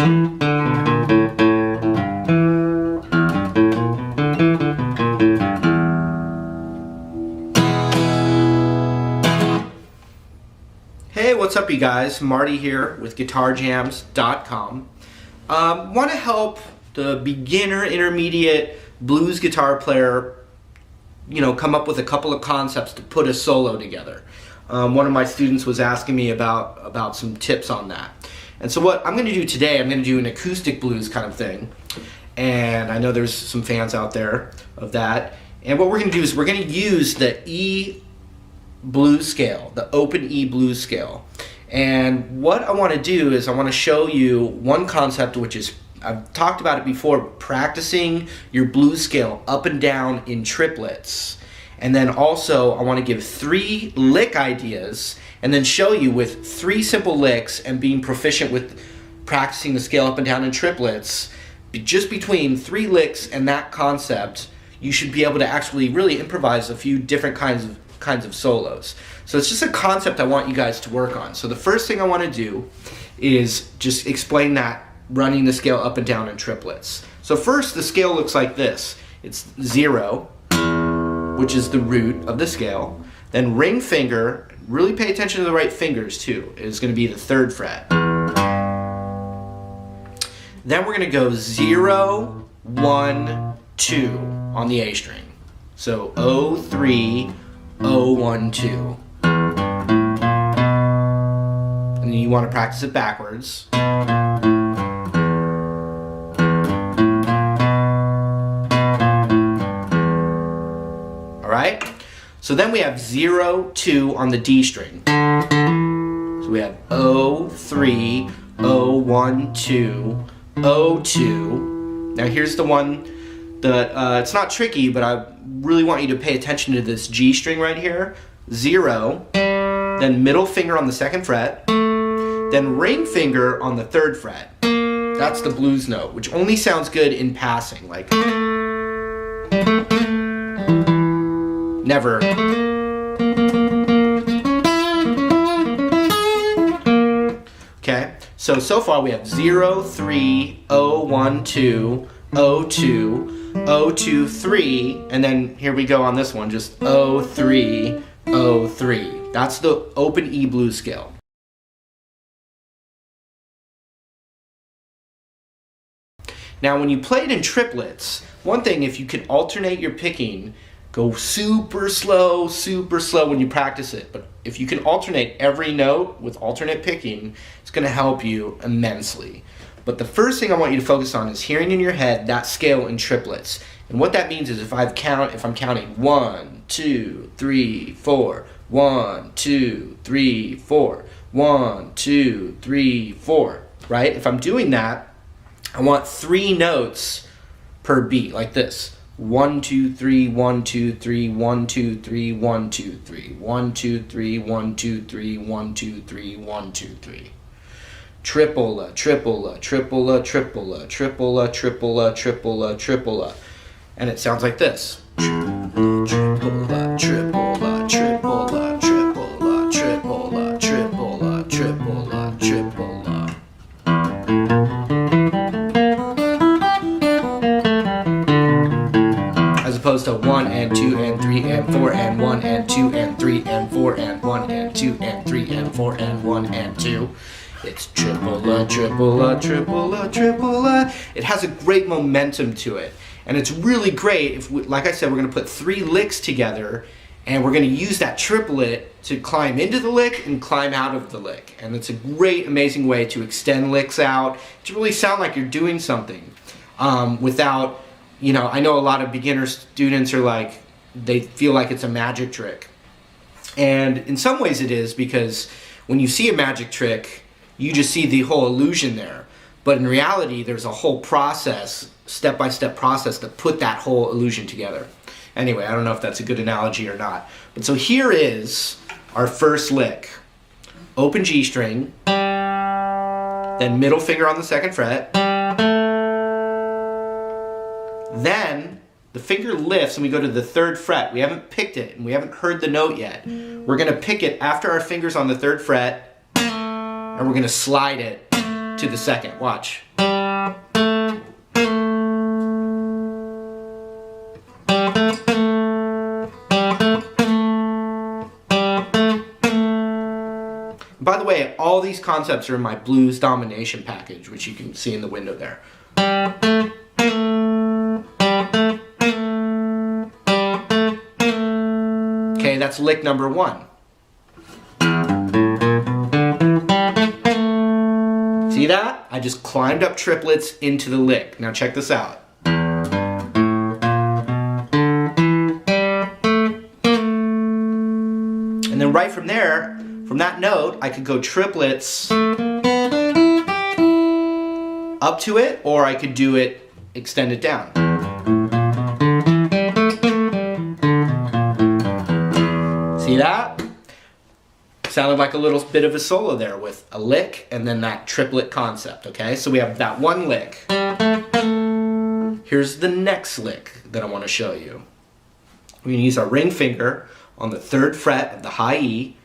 Hey, what's up you guys? Marty here with GuitarJams.com. Want to help the beginner, intermediate blues guitar player, come up with a couple of concepts to put a solo together. One of my students was asking me about some tips on that. And so what I'm going to do today, I'm going to do an acoustic blues kind of thing. And I know there's some fans out there of that. And what we're going to do is we're going to use the E blues scale, the open E blues scale. And what I want to do is I want to show you one concept, which is, I've talked about it before, practicing your blues scale up and down in triplets. And then also I want to give 3 lick ideas and then show you with 3 simple licks and being proficient with practicing the scale up and down in triplets, just between 3 licks and that concept, you should be able to actually really improvise a few different kinds of solos. So it's just a concept I want you guys to work on. So the first thing I want to do is just explain that running the scale up and down in triplets. So first, the scale looks like this. It's 0, which is the root of the scale. Then ring finger, really pay attention to the right fingers too, is going to be the 3rd fret. Then we're going to go 0, 1, 2 on the A string. So 0, 3, 0, 1, 2. And then you want to practice it backwards. Alright? So then we have 0, 2 on the D string. So we have 0, 3, 0, 1, 2, 0, 2. Now here's the one that, it's not tricky, but I really want you to pay attention to this G string right here. 0, then middle finger on the 2nd fret, then ring finger on the 3rd fret. That's the blues note, which only sounds good in passing, like never. Okay, so far we have 0, 3, 0, 1, 2, 0, 2, 0, 2, 3, and then here we go on this one, just 0, 3, 0, 3. That's the open E blues scale. Now when you play it in triplets, one thing, if you can alternate your picking, go super slow when you practice it. But if you can alternate every note with alternate picking, it's going to help you immensely. But the first thing I want you to focus on is hearing in your head that scale in triplets. And what that means is if I'm counting 1, 2, 3, 4, 1, 2, 3, 4, 1, 2, 3, 4, right? If I'm doing that, I want 3 notes per beat, like this. 1, 2, 3, 1, 2, 3, 1, 2, 3, 1, 2, 3, 1, 2, 3, 1, 2, 3, 1, 2, 3, 1, 2, 3. Triple, triple, triple, triple, triple, triple, triple, triple. And it sounds like this. Triple, triple, triple, triple, triple, triple, triple, triple, triple. As opposed to 1 and 2 and 3 and 4 and 1 and 2 and 3 and 4 and 1 and 2 and 3 and 4 and 1 and 2. It's triple, triple, triple, triple. It has a great momentum to it. And it's really great if, like I said, we're going to put 3 licks together and we're going to use that triplet to climb into the lick and climb out of the lick. And it's a great, amazing way to extend licks out, to really sound like you're doing something without, I know a lot of beginner students are like, they feel like it's a magic trick. And in some ways it is, because when you see a magic trick, you just see the whole illusion there. But in reality, there's a whole process, step-by-step process to put that whole illusion together. Anyway, I don't know if that's a good analogy or not. But so here is our first lick. Open G string, then middle finger on the 2nd fret. Then the finger lifts and we go to the 3rd fret. We haven't picked it and we haven't heard the note yet. We're going to pick it after our finger's on the 3rd fret, and we're going to slide it to to the second. Watch. By the way, all these concepts are in my blues domination package, which you can see in the window there. Okay, that's lick number 1. See that? I just climbed up triplets into the lick. Now check this out. And then right from there, from that note, I could go triplets up to it, or I could do it, extend it down. See that? Sounded like a little bit of a solo there with a lick and then that triplet concept, okay? So we have that one lick. Here's the next lick that I want to show you. We're going to use our ring finger on the 3rd fret of the high E.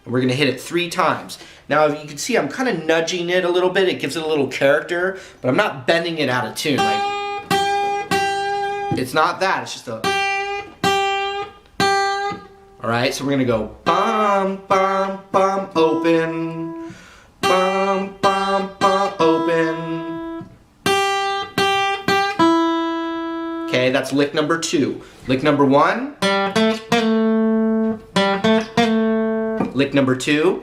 We're going to hit it 3 times. Now you can see I'm kind of nudging it a little bit. It gives it a little character, but I'm not bending it out of tune. Like, it's not that. It's just a... Alright, so we're going to go bum, bum, bum, open. Bum, bum, bum, open. Okay, that's lick number 2. Lick number 1. Lick number 2.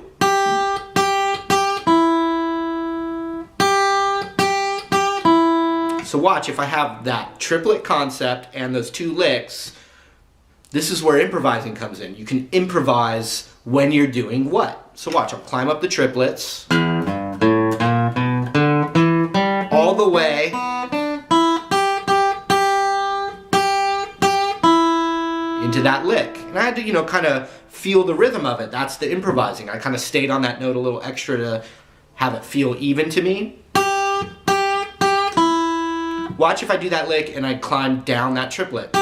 So watch, if I have that triplet concept and those 2 licks, this is where improvising comes in. You can improvise when you're doing what? So watch, I'll climb up the triplets all the way into that lick. And I had to, you know, kind of feel the rhythm of it. That's the improvising. I kind of stayed on that note a little extra to have it feel even to me. Watch if I do that lick and I climb down that triplet.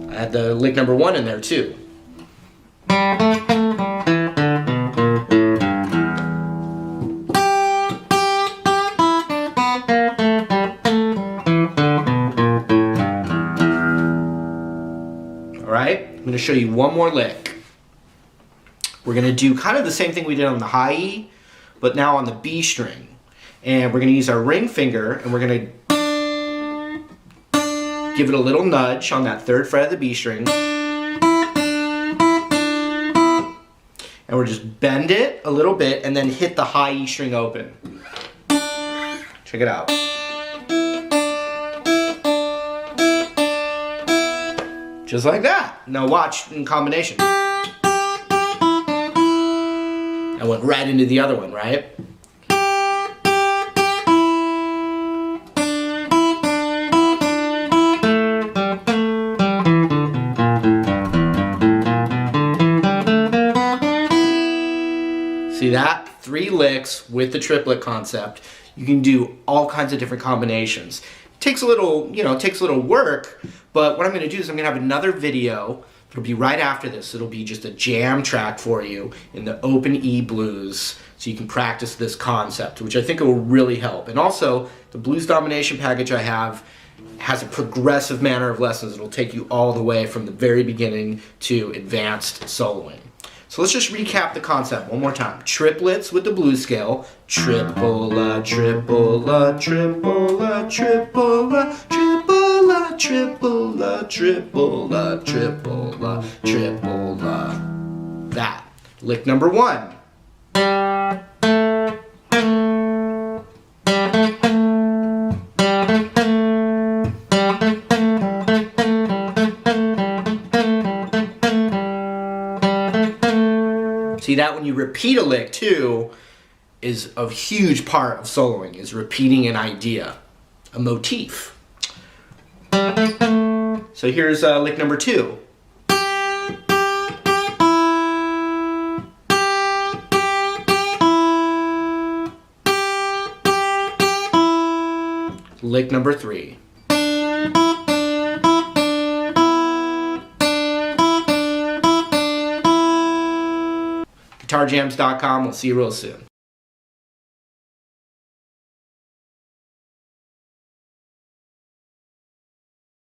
I had the lick number 1 in there too. Alright, I'm going to show you one more lick. We're going to do kind of the same thing we did on the high E, but now on the B string. And we're going to use our ring finger and we're going to give it a little nudge on that 3rd fret of the B string. And we're just bend it a little bit and then hit the high E string open. Check it out. Just like that. Now watch in combination. I went right into the other one, right? See that? 3 licks with the triplet concept. You can do all kinds of different combinations. It takes a little, you know, it takes a little work, but what I'm going to do is I'm going to have another video. It'll be right after this. It'll be just a jam track for you in the open E blues so you can practice this concept, which I think will really help. And also, the blues domination package I have has a progressive manner of lessons. It'll take you all the way from the very beginning to advanced soloing. So let's just recap the concept one more time. Triplets with the blues scale. Triple-a, triple-a, triple-a, triple-a, triple-a, triple-a, triple-a, triple-a, triple-a. That. Lick number 1. See that when you repeat a lick too is a huge part of soloing, is repeating an idea, a motif. So here's lick number 2. Lick number 3. guitarjams.com. We'll see you real soon.